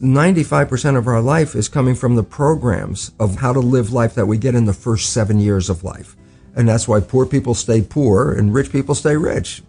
95% of our life is coming from the programs of how to live life that we get in the first 7 years of life. And that's why poor people stay poor and rich people stay rich.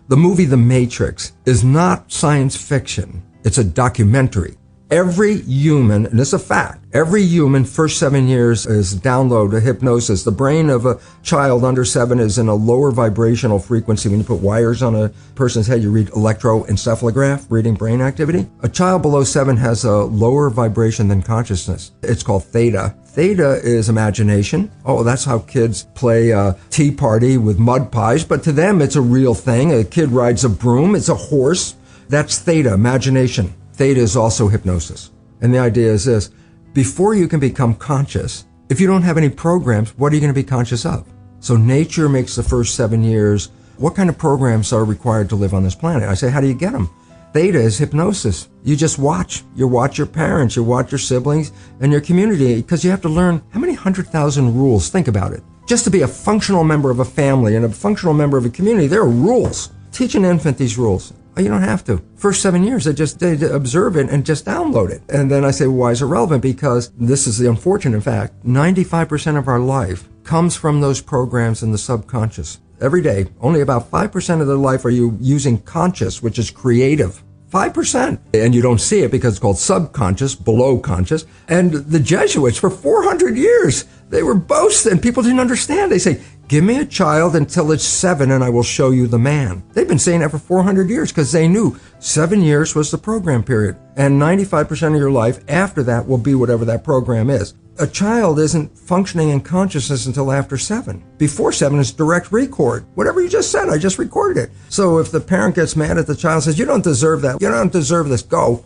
The movie The Matrix is not science fiction. It's a documentary. Every human, and it's a fact, every human first 7 years is download a hypnosis. The brain of a child under 7 is in a lower vibrational frequency. When you put wires on a person's head, you read electroencephalograph, reading brain activity. A child below 7 has a lower vibration than consciousness. It's called theta. Theta is imagination. Oh, that's how kids play a tea party with mud pies, but to them it's a real thing. A kid rides a broom, it's a horse. That's theta, imagination. Theta is also hypnosis. And the idea is this: before you can become conscious, if you don't have any programs, what are you going to be conscious of? So nature makes the first 7 years. What kind of programs are required to live on this planet? I say, how do you get them? Theta is hypnosis. You just watch. You watch your parents, you watch your siblings and your community, because you have to learn how many 100,000 rules. Think about it. Just to be a functional member of a family and a functional member of a community, there are rules. Teach an infant these rules. You don't have to. First 7 years, they observe it and just download it. And then I say, well, why is it relevant? Because this is the unfortunate fact. 95% of our life comes from those programs in the subconscious. Every day, only about 5% of their life are you using conscious, which is creative. 5%. And you don't see it because it's called subconscious, below conscious. And the Jesuits, for 400 years, they were boasting. People didn't understand. They say, give me a child until it's 7 and I will show you the man. They've been saying that for 400 years because they knew 7 years was the program period. And 95% of your life after that will be whatever that program is. A child isn't functioning in consciousness until after 7. Before 7 is direct record. Whatever you just said, I just recorded it. So if the parent gets mad at the child and says, you don't deserve that, you don't deserve this, go.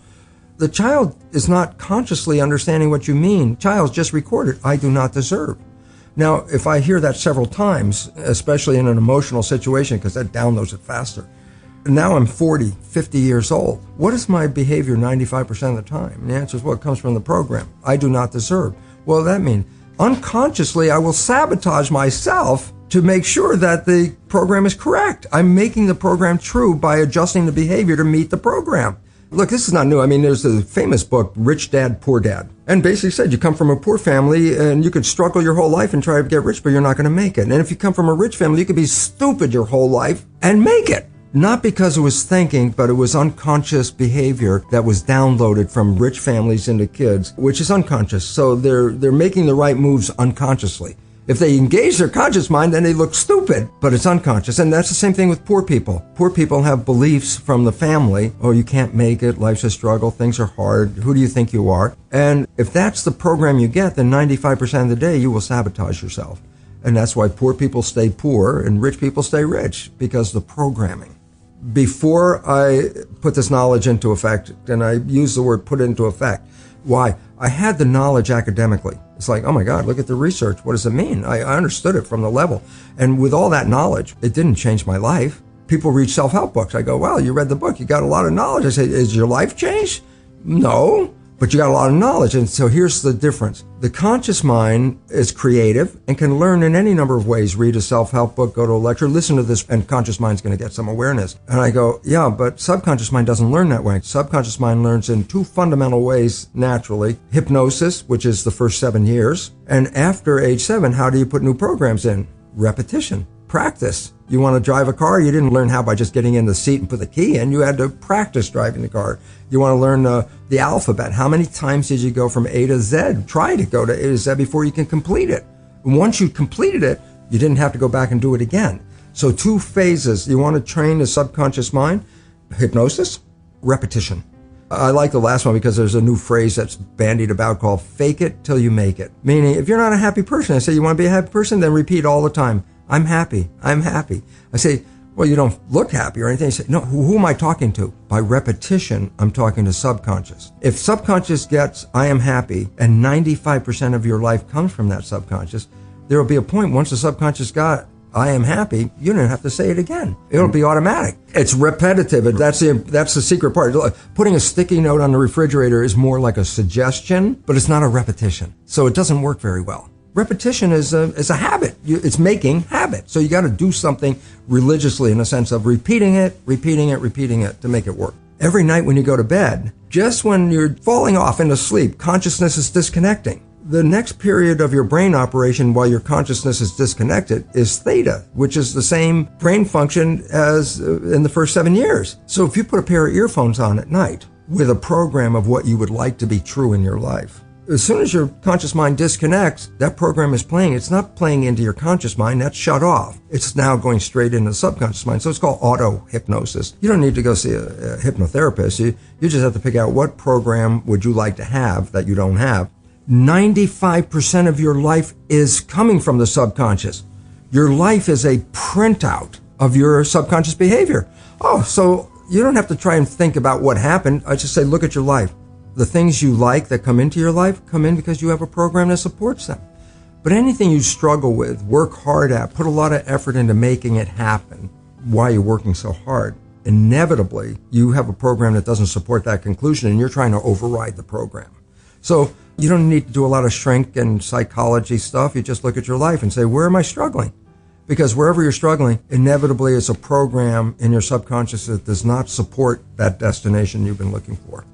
The child is not consciously understanding what you mean. Child's just recorded, I do not deserve. Now, if I hear that several times, especially in an emotional situation, because that downloads it faster. Now I'm 40, 50 years old. What is my behavior 95% of the time? And the answer is, well, it comes from the program. I do not deserve. Well, that means unconsciously I will sabotage myself to make sure that the program is correct. I'm making the program true by adjusting the behavior to meet the program. Look, this is not new. I mean, there's a famous book, Rich Dad, Poor Dad. And basically said you come from a poor family and you could struggle your whole life and try to get rich, but you're not going to make it. And if you come from a rich family, you could be stupid your whole life and make it. Not because it was thinking, but it was unconscious behavior that was downloaded from rich families into kids, which is unconscious. So they're making the right moves unconsciously. If they engage their conscious mind, then they look stupid, but it's unconscious. And that's the same thing with poor people. Poor people have beliefs from the family. Oh, you can't make it. Life's a struggle. Things are hard. Who do you think you are? And if that's the program you get, then 95% of the day you will sabotage yourself. And that's why poor people stay poor and rich people stay rich, because the programming. Before I put this knowledge into effect, and I use the word put it into effect, why? I had the knowledge academically. It's like, oh my God, look at the research. What does it mean? I understood it from the level. And with all that knowledge, it didn't change my life. People read self-help books. I go, well, you read the book. You got a lot of knowledge. I say, is your life changed? No, but you got a lot of knowledge. And so here's the difference. The conscious mind is creative and can learn in any number of ways. Read a self-help book, go to a lecture, listen to this, and conscious mind's going to get some awareness. And I go, yeah, but subconscious mind doesn't learn that way. Subconscious mind learns in 2 fundamental ways naturally. Hypnosis, which is the first 7 years. And after age 7, how do you put new programs in? Repetition. Practice. You want to drive a car? You didn't learn how by just getting in the seat and put the key in. You had to practice driving the car. You want to learn the alphabet. How many times did you go from A to Z? Try to go to A to Z before you can complete it. And once you completed it, you didn't have to go back and do it again. So 2 phases. You want to train the subconscious mind. Hypnosis, repetition. I like the last one because there's a new phrase that's bandied about called fake it till you make it. Meaning, if you're not a happy person, I say, you want to be a happy person? Then repeat all the time. I'm happy. I'm happy. I say, well, you don't look happy or anything. You say, no, who am I talking to? By repetition, I'm talking to subconscious. If subconscious gets, I am happy, and 95% of your life comes from that subconscious, there will be a point once the subconscious got, I am happy, you don't have to say it again. It'll be automatic. It's repetitive. That's the secret part. Putting a sticky note on the refrigerator is more like a suggestion, but it's not a repetition. So it doesn't work very well. Repetition is a habit. It's making habit. So you got to do something religiously in a sense of repeating it to make it work. every night when you go to bed, just when you're falling off into sleep, consciousness is disconnecting. The next period of your brain operation while your consciousness is disconnected is theta, which is the same brain function as in the first 7 years. So if you put a pair of earphones on at night with a program of what you would like to be true in your life, as soon as your conscious mind disconnects, that program is playing. It's not playing into your conscious mind. That's shut off. It's now going straight into the subconscious mind. So it's called auto-hypnosis. You don't need to go see a hypnotherapist. You just have to pick out what program would you like to have that you don't have. 95% of your life is coming from the subconscious. Your life is a printout of your subconscious behavior. Oh, so you don't have to try and think about what happened. I just say, look at your life. The things you like that come into your life come in because you have a program that supports them. But anything you struggle with, work hard at, put a lot of effort into making it happen, why you're working so hard, inevitably you have a program that doesn't support that conclusion and you're trying to override the program. So you don't need to do a lot of shrink and psychology stuff. You just look at your life and say, where am I struggling? Because wherever you're struggling, inevitably it's a program in your subconscious that does not support that destination you've been looking for.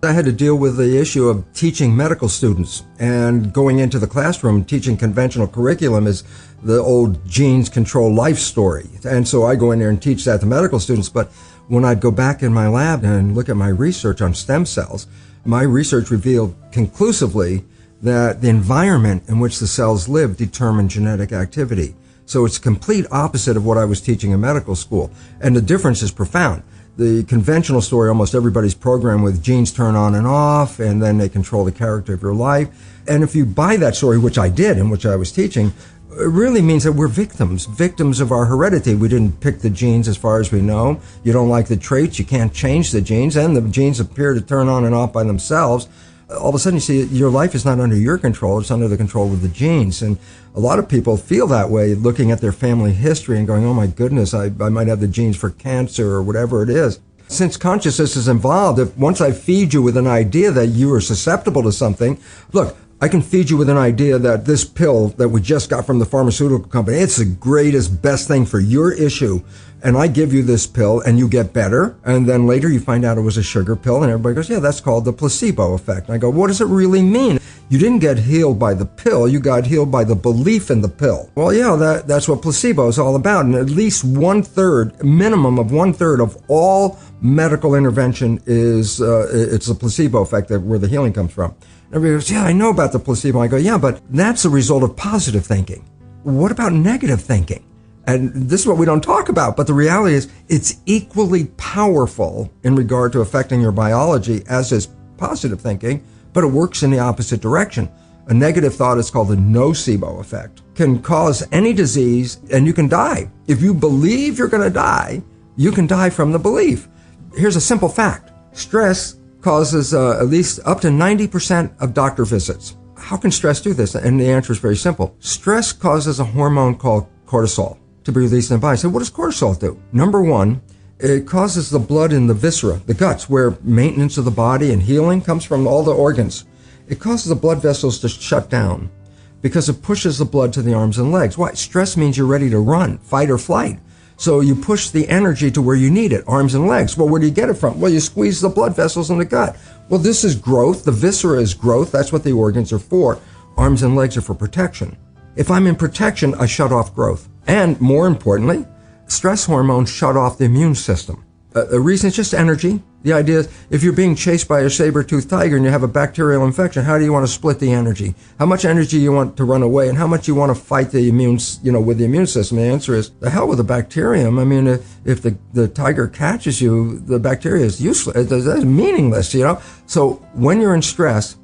I had to deal with the issue of teaching medical students and going into the classroom. Teaching conventional curriculum is the old genes control life story. And so I go in there and teach that to medical students. But when I'd go back in my lab and look at my research on stem cells, my research revealed conclusively that the environment in which the cells live determine genetic activity. So it's complete opposite of what I was teaching in medical school. And the difference is profound. The conventional story, almost everybody's programmed with genes turn on and off, and then they control the character of your life. And if you buy that story, which I did and which I was teaching, it really means that we're victims of our heredity. We didn't pick the genes as far as we know. You don't like the traits, you can't change the genes, and the genes appear to turn on and off by themselves. All of a sudden you see your life is not under your control, it's under the control of the genes. And a lot of people feel that way looking at their family history and going, oh my goodness, I might have the genes for cancer or whatever it is. Since consciousness is involved, if once I feed you with an idea that you are susceptible to something, look, I can feed you with an idea that this pill that we just got from the pharmaceutical company, it's the greatest, best thing for your issue. And I give you this pill and you get better. And then later you find out it was a sugar pill and everybody goes, yeah, that's called the placebo effect. And I go, what does it really mean? You didn't get healed by the pill. You got healed by the belief in the pill. Well, yeah, that's what placebo is all about. And at least minimum of one third of all medical intervention is, it's a placebo effect where the healing comes from. Everybody goes, yeah, I know about the placebo. I go, yeah, but that's a result of positive thinking. What about negative thinking? And this is what we don't talk about, but the reality is it's equally powerful in regard to affecting your biology as is positive thinking, but it works in the opposite direction. A negative thought is called the nocebo effect. Can cause any disease and you can die. If you believe you're going to die, you can die from the belief. Here's a simple fact. Stress causes at least up to 90% of doctor visits. How can stress do this? And the answer is very simple. Stress causes a hormone called cortisol to be released in the body. So what does cortisol do? Number one, it causes the blood in the viscera, the guts, where maintenance of the body and healing comes from all the organs. It causes the blood vessels to shut down because it pushes the blood to the arms and legs. Why? Stress means you're ready to run, fight or flight. So you push the energy to where you need it, arms and legs. Well, where do you get it from? Well, you squeeze the blood vessels in the gut. Well, this is growth. The viscera is growth. That's what the organs are for. Arms and legs are for protection. If I'm in protection, I shut off growth. And more importantly, stress hormones shut off the immune system. The reason is just energy. The idea is if you're being chased by a saber-toothed tiger and you have a bacterial infection, how do you want to split the energy? How much energy you want to run away and how much you want to fight the with the immune system? The answer is the hell with the bacterium. I mean, if the tiger catches you, the bacteria is useless. It's meaningless, So when you're in stress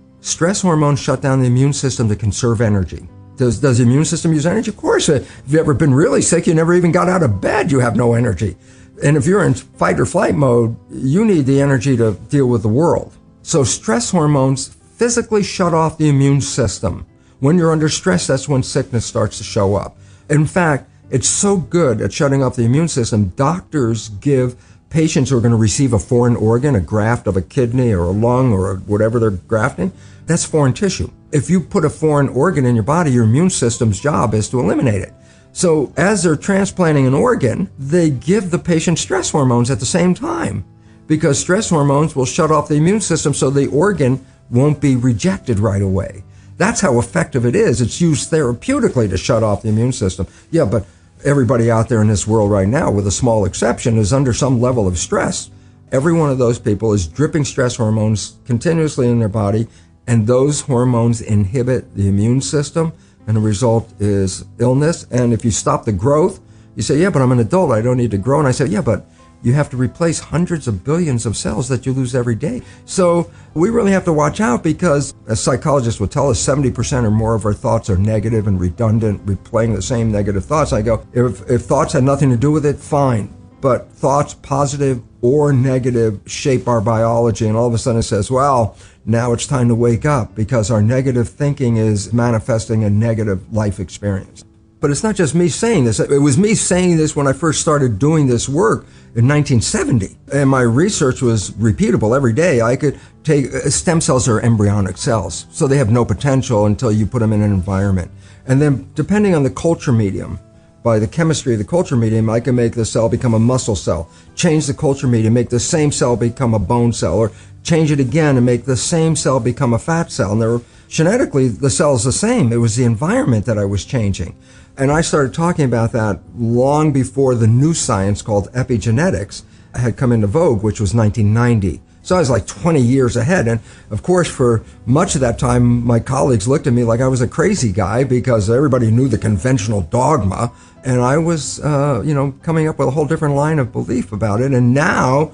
hormones shut down the immune system to conserve energy. Does the immune system use energy? Of course. If you've ever been really sick, you never even got out of bed, you have no energy. And if you're in fight or flight mode, you need the energy to deal with the world. So stress hormones physically shut off the immune system. When you're under stress, that's when sickness starts to show up. In fact, it's so good at shutting off the immune system, doctors give patients who are going to receive a foreign organ, a graft of a kidney or a lung or whatever they're grafting, that's foreign tissue. If you put a foreign organ in your body, your immune system's job is to eliminate it. So as they're transplanting an organ, they give the patient stress hormones at the same time. because stress hormones will shut off the immune system so the organ won't be rejected right away. That's how effective it is. It's used therapeutically to shut off the immune system. Yeah, but everybody out there in this world right now, with a small exception, is under some level of stress. Every one of those people is dripping stress hormones continuously in their body, and those hormones inhibit the immune system, and the result is illness. And if you stop the growth, you say, yeah, but I'm an adult, I don't need to grow. And I say, yeah, but you have to replace hundreds of billions of cells that you lose every day. So we really have to watch out, because as psychologists will tell us, 70% or more of our thoughts are negative and redundant, replaying the same negative thoughts. I go, if thoughts had nothing to do with it, fine. But thoughts, positive or negative, shape our biology. And all of a sudden it says, well, now it's time to wake up, because our negative thinking is manifesting a negative life experience. But it's not just me saying this. It was me saying this when I first started doing this work in 1970. And my research was repeatable every day. I could take, stem cells are embryonic cells, so they have no potential until you put them in an environment. And then depending on the culture medium, by the chemistry of the culture medium, I can make the cell become a muscle cell, change the culture medium, make the same cell become a bone cell, or change it again and make the same cell become a fat cell. And genetically, the cell is the same. It was the environment that I was changing. And I started talking about that long before the new science called epigenetics had come into vogue, which was 1990. So I was like 20 years ahead. And of course, for much of that time, my colleagues looked at me like I was a crazy guy, because everybody knew the conventional dogma. And I was, coming up with a whole different line of belief about it. And now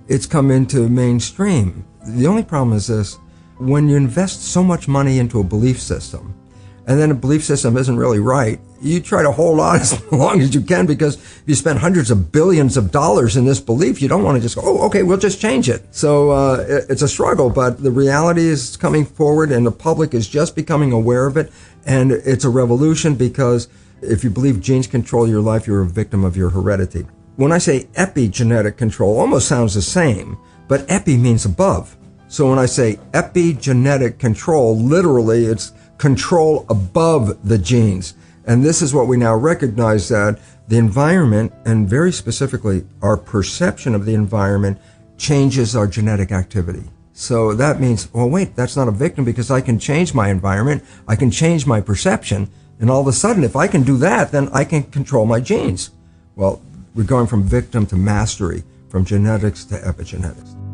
it's come into mainstream. The only problem is this: when you invest so much money into a belief system, and then a belief system isn't really right, you try to hold on as long as you can, because if you spend hundreds of billions of dollars in this belief, you don't want to just go, oh, okay, we'll just change it. So it's a struggle, but the reality is coming forward, and the public is just becoming aware of it. And it's a revolution, because if you believe genes control your life, you're a victim of your heredity. When I say epigenetic control, almost sounds the same, but epi means above. So when I say epigenetic control, literally it's control above the genes. And this is what we now recognize, that the environment, and very specifically our perception of the environment, changes our genetic activity. So that means, well, wait, that's not a victim, because I can change my environment, I can change my perception, and all of a sudden, if I can do that, then I can control my genes. Well, we're going from victim to mastery, from genetics to epigenetics.